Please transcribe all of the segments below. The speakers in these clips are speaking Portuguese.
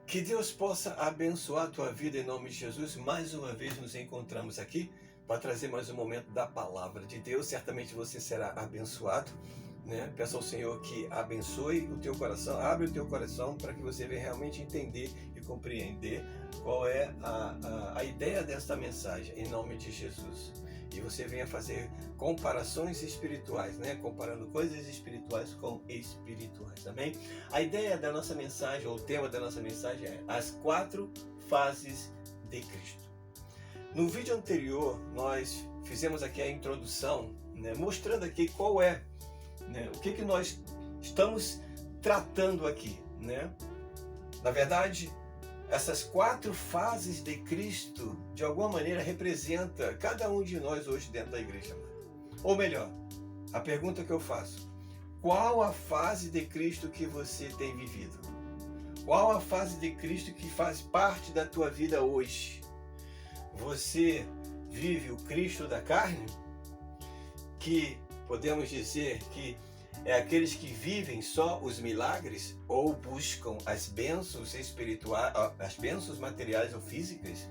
Que Deus possa abençoar a tua vida em nome de Jesus. Mais uma vez nos encontramos aqui para trazer mais um momento da palavra de Deus. Certamente você será abençoado, né? Peço ao Senhor que abençoe o teu coração, abre o teu coração para que você venha realmente entender e compreender qual é a ideia desta mensagem em nome de Jesus. E você venha fazer comparações espirituais, né? Comparando coisas espirituais com espirituais, amém? A ideia da nossa mensagem, ou o tema da nossa mensagem é as 4 fases de Cristo. No vídeo anterior, nós fizemos aqui a introdução, né? Mostrando aqui qual é, né? O que nós estamos tratando aqui, né? Na verdade, essas 4 fases de Cristo, de alguma maneira, representa cada um de nós hoje dentro da igreja. Ou melhor, a pergunta que eu faço: qual a fase de Cristo que você tem vivido? Qual a fase de Cristo que faz parte da tua vida hoje? Você vive o Cristo da carne? Que podemos dizer que é aqueles que vivem só os milagres ou buscam as bênçãos espirituais, as bênçãos materiais ou físicas?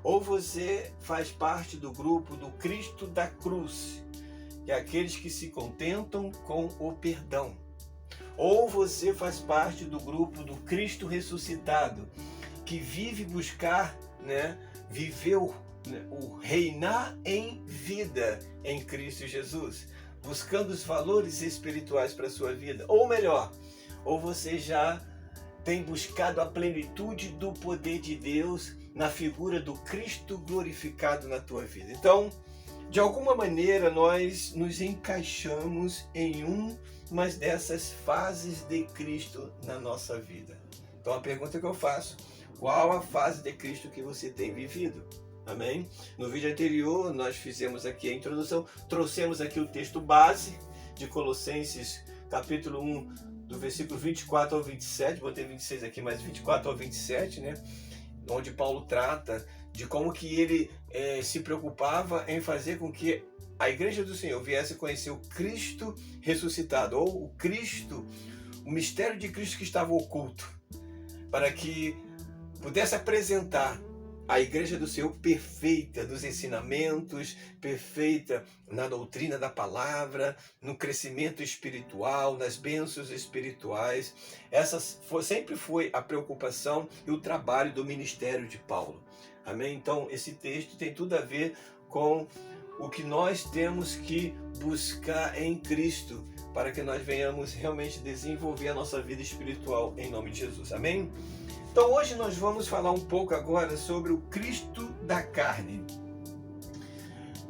Ou você faz parte do grupo do Cristo da cruz, que é aqueles que se contentam com o perdão? Ou você faz parte do grupo do Cristo ressuscitado, que vive buscar, né, viver o reinar em vida em Cristo Jesus, buscando os valores espirituais para a sua vida? Ou melhor, ou você já tem buscado a plenitude do poder de Deus na figura do Cristo glorificado na tua vida? Então, de alguma maneira, nós nos encaixamos em uma dessas fases de Cristo na nossa vida. Então, a pergunta que eu faço: qual a fase de Cristo que você tem vivido? Amém? No vídeo anterior, nós fizemos aqui a introdução, trouxemos aqui o texto base de Colossenses, capítulo 1, do versículo 24 ao 27, botei 26 aqui, mas 24 ao 27, né? Onde Paulo trata de como que ele se preocupava em fazer com que a igreja do Senhor viesse a conhecer o Cristo ressuscitado, ou o Cristo, o mistério de Cristo que estava oculto, para que pudesse apresentar a igreja do Senhor perfeita nos ensinamentos, perfeita na doutrina da palavra, no crescimento espiritual, nas bênçãos espirituais. Essa sempre foi a preocupação e o trabalho do ministério de Paulo. Amém? Então, esse texto tem tudo a ver com o que nós temos que buscar em Cristo, para que nós venhamos realmente desenvolver a nossa vida espiritual em nome de Jesus. Amém? Então hoje nós vamos falar um pouco agora sobre o Cristo da carne.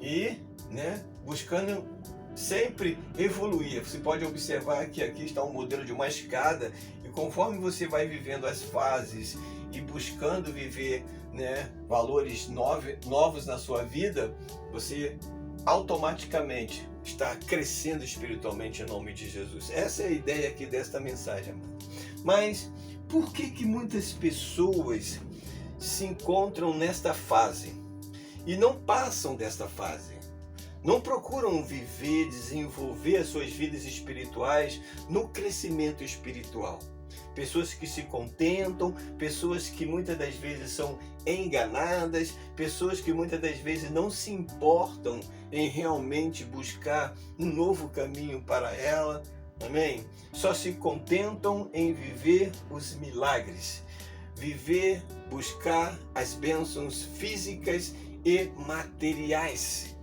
E, né, buscando sempre evoluir. Você pode observar que aqui está um modelo de uma escada, e conforme você vai vivendo as fases e buscando viver, né, valores novos na sua vida, você automaticamente está crescendo espiritualmente em nome de Jesus. Essa é a ideia aqui desta mensagem, amado. Mas por que muitas pessoas se encontram nesta fase e não passam desta fase? Não procuram viver, desenvolver as suas vidas espirituais no crescimento espiritual. Pessoas que se contentam, pessoas que muitas das vezes são enganadas, pessoas que muitas das vezes não se importam em realmente buscar um novo caminho para ela. Amém? Só se contentam em viver os milagres, viver, buscar as bênçãos físicas e materiais.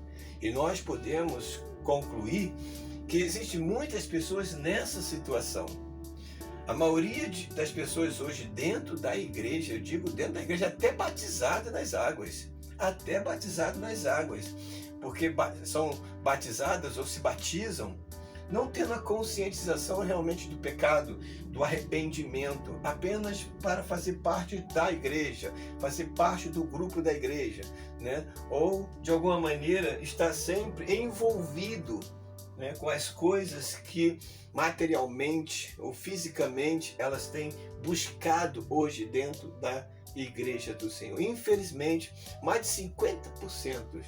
E nós podemos concluir que existem muitas pessoas nessa situação. A maioria das pessoas hoje dentro da igreja, eu digo dentro da igreja, até batizada nas águas, porque são batizadas ou se batizam não tendo a conscientização realmente do pecado, do arrependimento, apenas para fazer parte da igreja, fazer parte do grupo da igreja, né? Ou de alguma maneira está sempre envolvido, né, com as coisas que materialmente ou fisicamente elas têm buscado hoje dentro da igreja do Senhor. Infelizmente, mais de 50%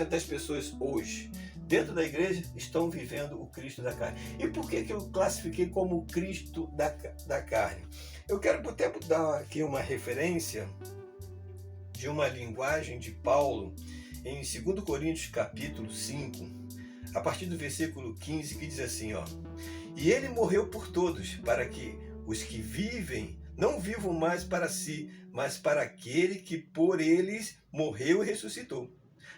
das pessoas hoje dentro da igreja estão vivendo o Cristo da carne. E por que eu classifiquei como o Cristo da carne? Eu quero até dar aqui uma referência de uma linguagem de Paulo em 2 Coríntios capítulo 5, a partir do versículo 15, que diz assim, ó: E ele morreu por todos, para que os que vivem não vivam mais para si, mas para aquele que por eles morreu e ressuscitou.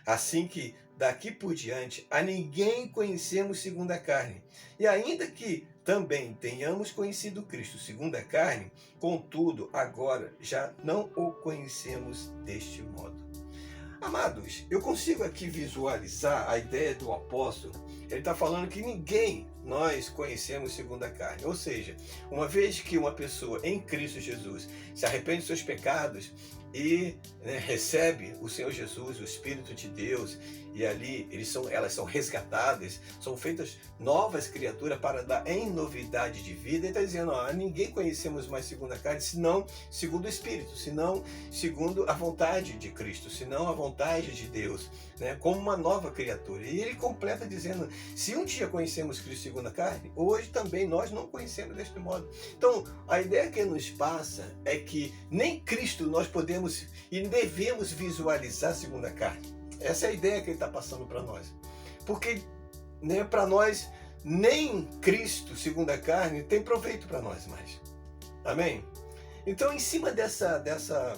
Assim que daqui por diante a ninguém conhecemos segundo a carne. E ainda que também tenhamos conhecido Cristo segundo a carne, contudo agora já não o conhecemos deste modo. Amados, eu consigo aqui visualizar a ideia do apóstolo. Ele está falando que ninguém nós conhecemos segundo a carne. Ou seja, uma vez que uma pessoa em Cristo Jesus se arrepende dos seus pecados e recebe o Senhor Jesus, o Espírito de Deus, e ali elas são resgatadas, são feitas novas criaturas para dar em novidade de vida. Ele está dizendo, ó, ninguém conhecemos mais segundo a carne, senão segundo o Espírito, senão segundo a vontade de Cristo, senão a vontade de Deus, como uma nova criatura. E ele completa dizendo, se um dia conhecemos Cristo segundo a carne, hoje também nós não conhecemos deste modo. Então, a ideia que nos passa é que nem Cristo nós podemos e devemos visualizar segundo a carne. Essa é a ideia que ele está passando para nós. Porque para nós, nem Cristo segundo a carne tem proveito para nós mais. Amém? Então, em cima dessa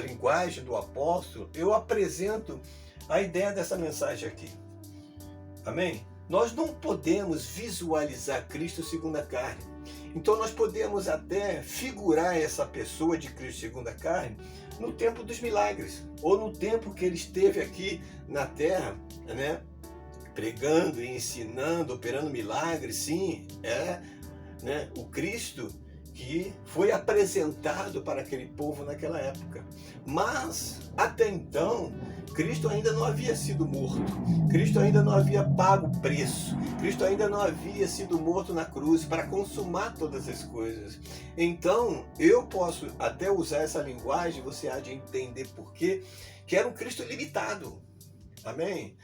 linguagem do apóstolo, eu apresento a ideia dessa mensagem aqui. Amém? Nós não podemos visualizar Cristo segundo a carne. Então nós podemos até figurar essa pessoa de Cristo segundo a carne no tempo dos milagres, ou no tempo que ele esteve aqui na terra, pregando e ensinando, operando milagres. Sim, o Cristo que foi apresentado para aquele povo naquela época. Mas, até então, Cristo ainda não havia sido morto, Cristo ainda não havia pago o preço, Cristo ainda não havia sido morto na cruz para consumar todas as coisas. Então, eu posso até usar essa linguagem, você há de entender por quê, que era um Cristo limitado. Amém?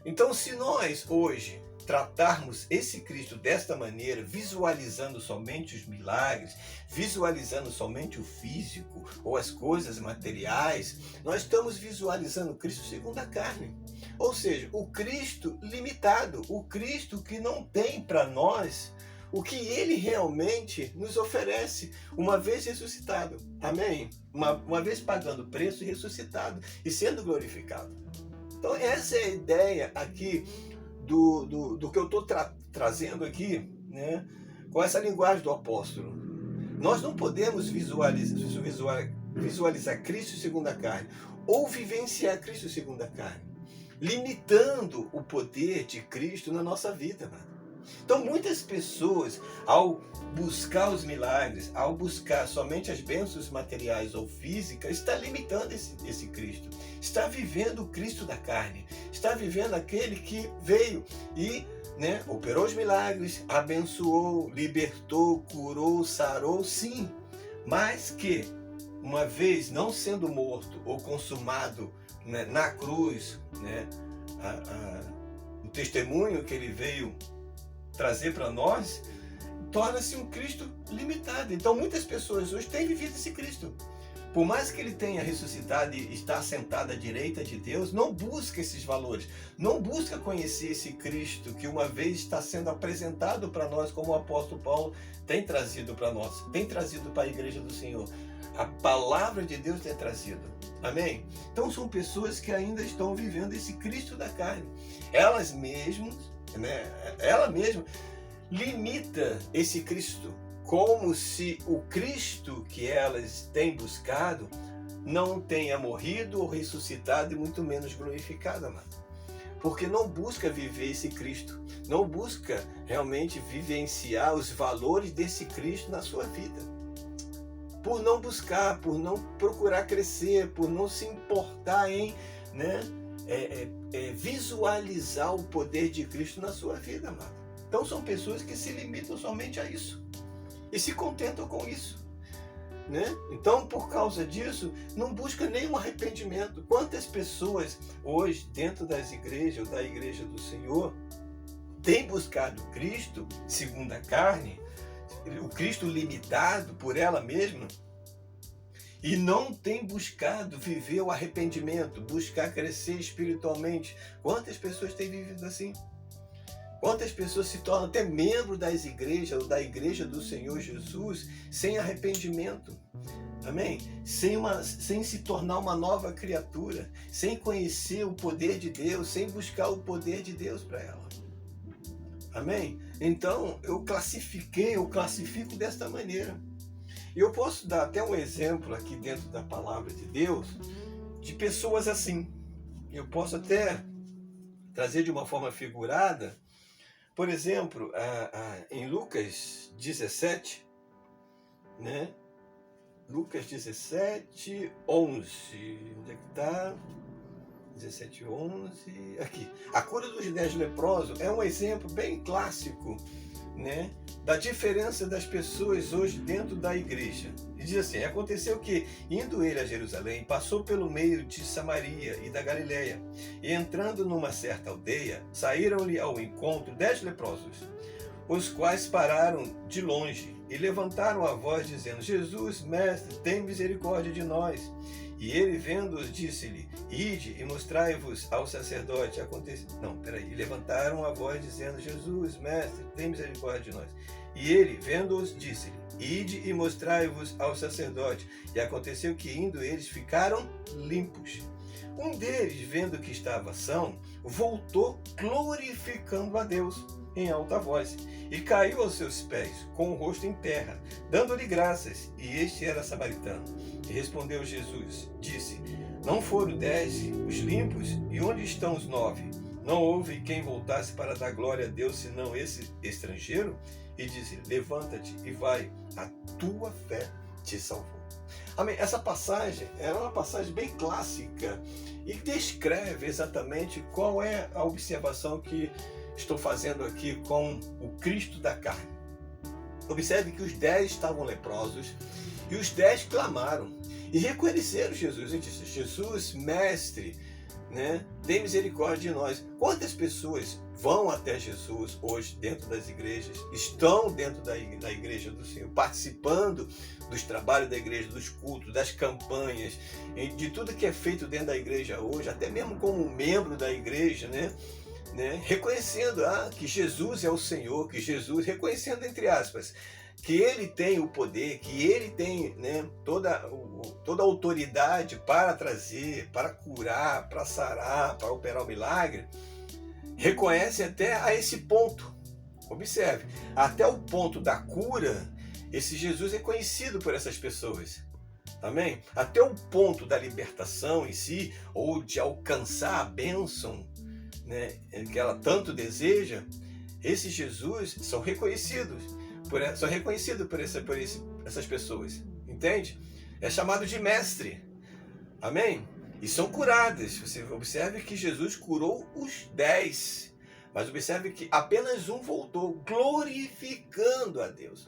Então, se nós hoje tratarmos esse Cristo desta maneira, visualizando somente os milagres, visualizando somente o físico ou as coisas materiais, nós estamos visualizando Cristo segundo a carne. Ou seja, o Cristo limitado, o Cristo que não tem para nós o que ele realmente nos oferece, uma vez ressuscitado. Amém? Uma vez pagando o preço e ressuscitado e sendo glorificado. Então essa é a ideia aqui do que eu estou trazendo aqui, com essa linguagem do apóstolo. Nós não podemos visualizar Cristo segundo a carne, ou vivenciar Cristo segundo a carne, limitando o poder de Cristo na nossa vida, mano. Então muitas pessoas, ao buscar os milagres, ao buscar somente as bênçãos materiais ou físicas, está limitando esse Cristo. Está vivendo o Cristo da carne. Está vivendo aquele que veio e operou os milagres, abençoou, libertou, curou, sarou, sim. Mas que, uma vez não sendo morto ou consumado na cruz, o testemunho que ele veio trazer para nós, torna-se um Cristo limitado. Então muitas pessoas hoje têm vivido esse Cristo. Por mais que ele tenha ressuscitado e está sentado à direita de Deus, não busca esses valores, não busca conhecer esse Cristo que uma vez está sendo apresentado para nós, como o apóstolo Paulo tem trazido para nós, tem trazido para a igreja do Senhor. A palavra de Deus tem trazido. Amém? Então são pessoas que ainda estão vivendo esse Cristo da carne. Ela mesma limita esse Cristo, como se o Cristo que elas têm buscado não tenha morrido ou ressuscitado e muito menos glorificado, amado. Porque não busca viver esse Cristo, não busca realmente vivenciar os valores desse Cristo na sua vida. Por não buscar, por não procurar crescer, por não se importar em visualizar o poder de Cristo na sua vida, amado. Então são pessoas que se limitam somente a isso e se contentam com isso, Então, por causa disso, não busca nenhum arrependimento. Quantas pessoas hoje dentro das igrejas ou da igreja do Senhor têm buscado Cristo segundo a carne, o Cristo limitado por ela mesma e não tem buscado viver o arrependimento, buscar crescer espiritualmente. Quantas pessoas têm vivido assim? Quantas pessoas se tornam até membros das igrejas ou da igreja do Senhor Jesus sem arrependimento? Amém? Sem se tornar uma nova criatura, sem conhecer o poder de Deus, sem buscar o poder de Deus para ela. Amém? Então, eu classifico desta maneira. E eu posso dar até um exemplo aqui dentro da palavra de Deus, de pessoas assim. Eu posso até trazer de uma forma figurada, por exemplo, em Lucas 17, né? Lucas 17, 11. Onde é que está? 17, 11. Aqui. A cura dos 10 leprosos é um exemplo bem clássico, né, da diferença das pessoas hoje dentro da igreja. E diz assim: aconteceu que, indo ele a Jerusalém, passou pelo meio de Samaria e da Galileia, e entrando numa certa aldeia, saíram-lhe ao encontro 10 leprosos, os quais pararam de longe e levantaram a voz, dizendo: Jesus, mestre, tem misericórdia de nós. E ele, vendo-os, disse-lhe: ide e mostrai-vos ao sacerdote. E levantaram a voz, dizendo: Jesus, mestre, tem misericórdia de nós. E ele, vendo-os, disse-lhe: ide e mostrai-vos ao sacerdote. E aconteceu que, indo eles, ficaram limpos. Um deles, vendo que estava são, voltou glorificando a Deus em alta voz, e caiu aos seus pés, com o rosto em terra, dando-lhe graças. E este era samaritano. E respondeu Jesus, disse: não foram 10 os limpos? E onde estão os 9? Não houve quem voltasse para dar glória a Deus, senão esse estrangeiro? E disse: levanta-te e vai, a tua fé te salvou. Amém. Essa passagem é uma passagem bem clássica e descreve exatamente qual é a observação que estou fazendo aqui com o Cristo da carne. Observe que os 10 estavam leprosos e os 10 clamaram e reconheceram Jesus. E disse: Jesus, mestre, né, tem misericórdia de nós. Quantas pessoas vão até Jesus hoje dentro das igrejas, estão dentro da igreja do Senhor, participando dos trabalhos da igreja, dos cultos, das campanhas, de tudo que é feito dentro da igreja hoje, até mesmo como membro da igreja, né? Reconhecendo que Jesus é o Senhor, que Jesus, reconhecendo entre aspas, que Ele tem o poder, que Ele tem, né, toda a autoridade para trazer, para curar, para sarar, para operar o milagre, reconhece até a esse ponto. Observe, até o ponto da cura, esse Jesus é conhecido por essas pessoas. Amém? Até o ponto da libertação em si, ou de alcançar a bênção, né, que ela tanto deseja, esses Jesus são reconhecidos por essas pessoas, entende? É chamado de mestre, amém? E são curadas. Você observe que Jesus curou os 10, mas observe que apenas um voltou glorificando a Deus.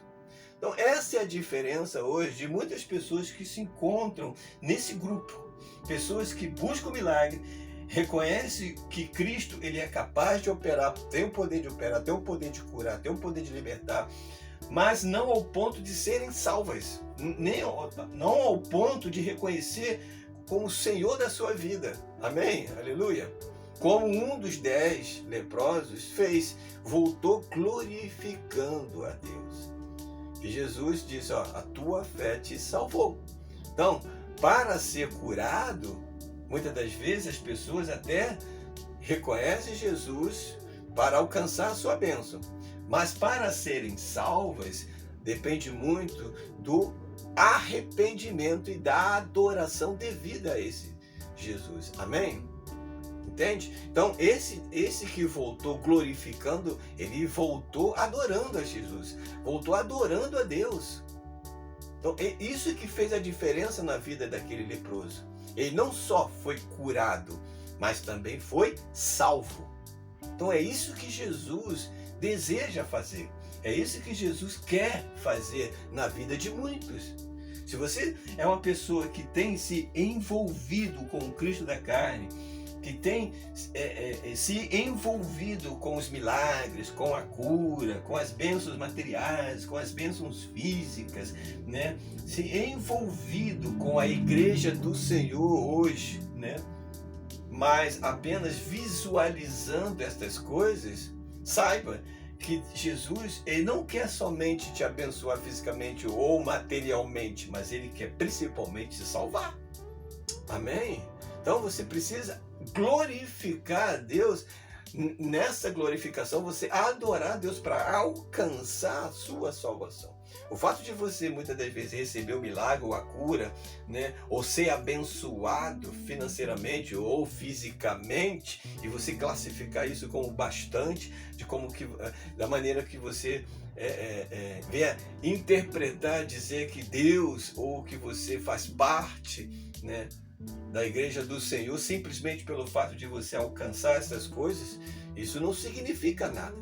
Então essa é a diferença hoje de muitas pessoas que se encontram nesse grupo, pessoas que buscam o milagre, reconhece que Cristo ele é capaz de operar, tem o poder de operar, tem o poder de curar, tem o poder de libertar, mas não ao ponto de serem salvas, não ao ponto de reconhecer como o Senhor da sua vida. Amém? Aleluia! Como um dos 10 leprosos fez, voltou glorificando a Deus. E Jesus disse: a tua fé te salvou. Então, para ser curado, muitas das vezes as pessoas até reconhecem Jesus para alcançar a sua bênção. Mas para serem salvas, depende muito do arrependimento e da adoração devida a esse Jesus. Amém? Entende? Então, esse que voltou glorificando, ele voltou adorando a Jesus. Voltou adorando a Deus. Então, é isso que fez a diferença na vida daquele leproso. Ele não só foi curado, mas também foi salvo. Então é isso que Jesus deseja fazer. É isso que Jesus quer fazer na vida de muitos. Se você é uma pessoa que tem se envolvido com o Cristo da carne, que tem se envolvido com os milagres, com a cura, com as bênçãos materiais, com as bênçãos físicas, né? Se envolvido com a igreja do Senhor hoje, né? Mas apenas visualizando estas coisas, saiba que Jesus, ele não quer somente te abençoar fisicamente ou materialmente, mas ele quer principalmente te salvar. Amém? Então você precisa glorificar a Deus. Nessa glorificação, você adorar a Deus para alcançar a sua salvação. O fato de você muitas das vezes receber o milagre ou a cura, né, ou ser abençoado financeiramente ou fisicamente, e você classificar isso como bastante, de como que, da maneira que você venha interpretar, dizer que Deus ou que você faz parte, né, da igreja do Senhor, simplesmente pelo fato de você alcançar essas coisas, isso não significa nada.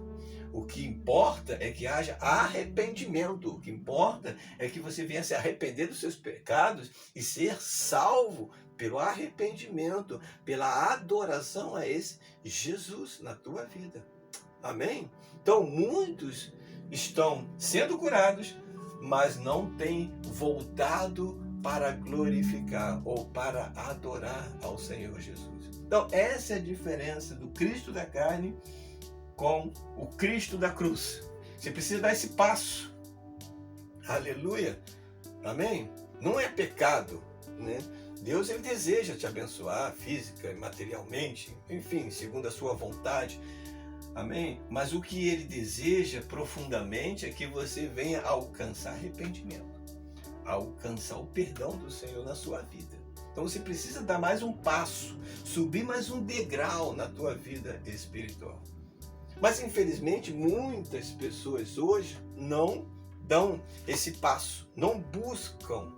O que importa é que haja arrependimento. O que importa é que você venha se arrepender dos seus pecados e ser salvo pelo arrependimento, pela adoração a esse Jesus na tua vida. Amém? Então, muitos estão sendo curados, mas não têm voltado para glorificar ou para adorar ao Senhor Jesus. Então, essa é a diferença do Cristo da carne com o Cristo da cruz. Você precisa dar esse passo. Aleluia. Amém? Não é pecado, né? Deus, ele deseja te abençoar física e materialmente, enfim, segundo a sua vontade. Amém? Mas o que ele deseja profundamente é que você venha alcançar arrependimento, alcançar o perdão do Senhor na sua vida. Então você precisa dar mais um passo, subir mais um degrau na tua vida espiritual. Mas infelizmente muitas pessoas hoje não dão esse passo, não buscam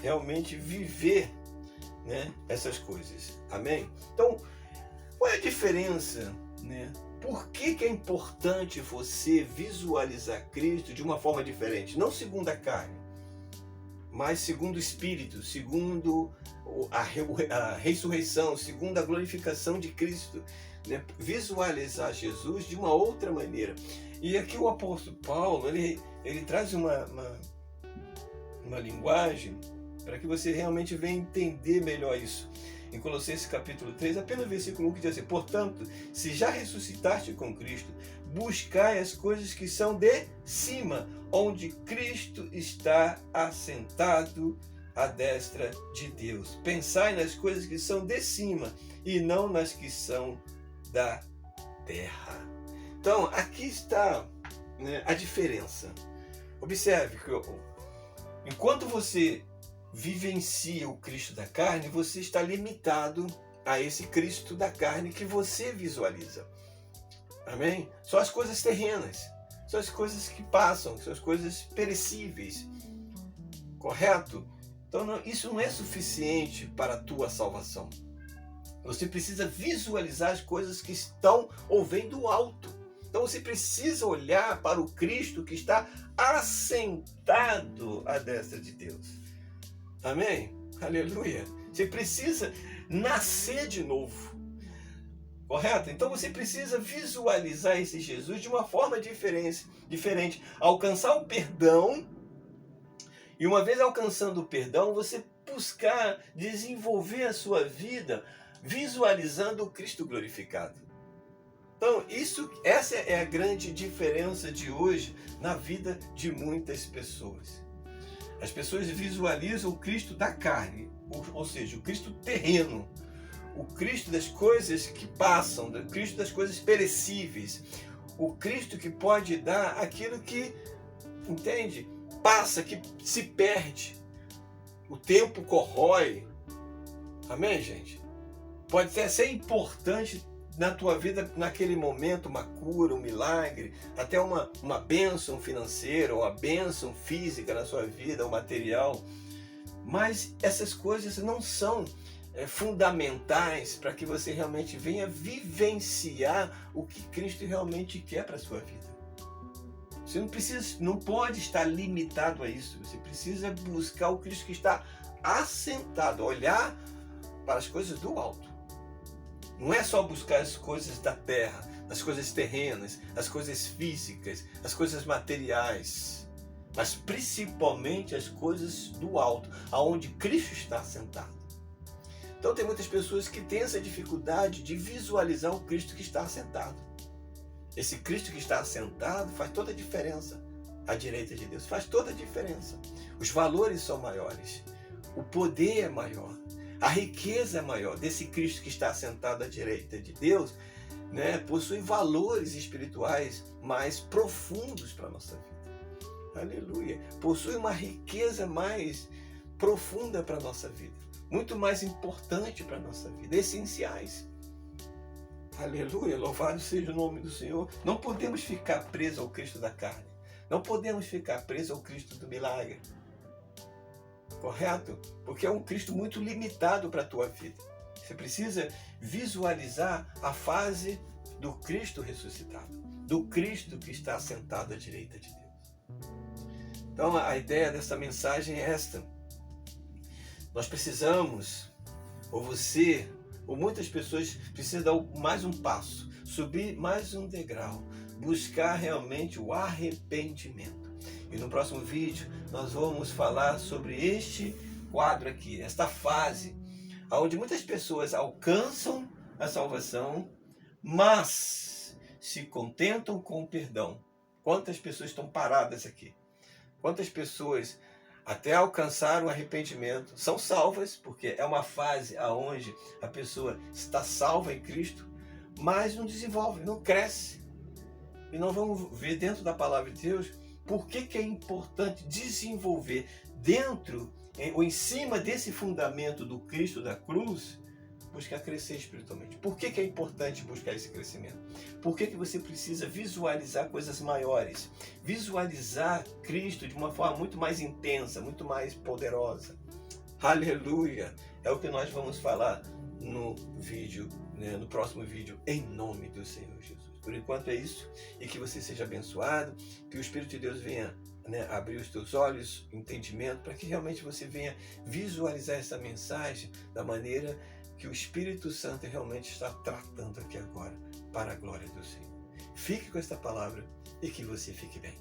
realmente viver, né, essas coisas. Amém? Então, qual é a diferença, né? Por que é importante você visualizar Cristo de uma forma diferente? Não segundo a carne, mas segundo o Espírito, segundo a ressurreição, segundo a glorificação de Cristo, né? Visualizar Jesus de uma outra maneira. E aqui o apóstolo Paulo, ele traz uma linguagem para que você realmente venha entender melhor isso. Em Colossenses capítulo 3, apenas o versículo 1 que diz assim: portanto, se já ressuscitaste com Cristo, buscai as coisas que são de cima, onde Cristo está assentado à destra de Deus. Pensai nas coisas que são de cima e não nas que são da terra. Então, aqui está, né, a diferença. Observe que enquanto você vivencia o Cristo da carne, você está limitado a esse Cristo da carne que você visualiza. Amém? São as coisas terrenas, são as coisas que passam, são as coisas perecíveis. Correto? Então isso não é suficiente para a tua salvação. Você precisa visualizar as coisas que estão ou vêm do alto. Então você precisa olhar para o Cristo que está assentado à destra de Deus. Amém? Aleluia. Você precisa nascer de novo. Correto? Então você precisa visualizar esse Jesus de uma forma diferente. Alcançar o perdão. E uma vez alcançando o perdão, você buscar desenvolver a sua vida visualizando o Cristo glorificado. Então, essa é a grande diferença de hoje na vida de muitas pessoas. As pessoas visualizam o Cristo da carne, ou seja, o Cristo terreno, o Cristo das coisas que passam, o Cristo das coisas perecíveis, o Cristo que pode dar aquilo que, entende, passa, que se perde, o tempo corrói. Amém, gente? Pode até ser importante na tua vida, naquele momento, uma cura, um milagre, até uma bênção financeira, ou uma bênção física na sua vida, ou material. Mas essas coisas não são fundamentais para que você realmente venha vivenciar o que Cristo realmente quer para a sua vida. Você não pode estar limitado a isso. Você precisa buscar o Cristo que está assentado, olhar para as coisas do alto. Não é só buscar as coisas da terra, as coisas terrenas, as coisas físicas, as coisas materiais, mas principalmente as coisas do alto, aonde Cristo está sentado. Então tem muitas pessoas que têm essa dificuldade de visualizar o Cristo que está assentado. Esse Cristo que está assentado faz toda a diferença à direita de Deus, faz toda a diferença. Os valores são maiores, o poder é maior, a riqueza é maior. Desse Cristo que está assentado à direita de Deus, né, possui valores espirituais mais profundos para a nossa vida. Aleluia! Possui uma riqueza mais profunda para a nossa vida, muito mais importante para a nossa vida, essenciais. Aleluia! Louvado seja o nome do Senhor. Não podemos ficar presos ao Cristo da carne. Não podemos ficar presos ao Cristo do milagre. Correto? Porque é um Cristo muito limitado para a tua vida. Você precisa visualizar a fase do Cristo ressuscitado, do Cristo que está sentado à direita de Deus. Então a ideia dessa mensagem é esta. Nós precisamos, ou você, ou muitas pessoas precisam dar mais um passo, subir mais um degrau, buscar realmente o arrependimento. E no próximo vídeo nós vamos falar sobre este quadro aqui, esta fase, onde muitas pessoas alcançam a salvação, mas se contentam com o perdão. Quantas pessoas estão paradas aqui? Quantas pessoas até alcançar o arrependimento são salvas, porque é uma fase onde a pessoa está salva em Cristo, mas não desenvolve, não cresce. E nós vamos ver dentro da palavra de Deus por que é importante desenvolver dentro ou em cima desse fundamento do Cristo da cruz, buscar crescer espiritualmente. Por que é importante buscar esse crescimento? Por que você precisa visualizar coisas maiores? Visualizar Cristo de uma forma muito mais intensa, muito mais poderosa. Aleluia! É o que nós vamos falar no vídeo, né, no próximo vídeo, em nome do Senhor Jesus. Por enquanto é isso, e que você seja abençoado, que o Espírito de Deus venha, né, abrir os teus olhos, entendimento, para que realmente você venha visualizar essa mensagem da maneira que o Espírito Santo realmente está tratando aqui agora, para a glória do Senhor. Fique com esta palavra e que você fique bem.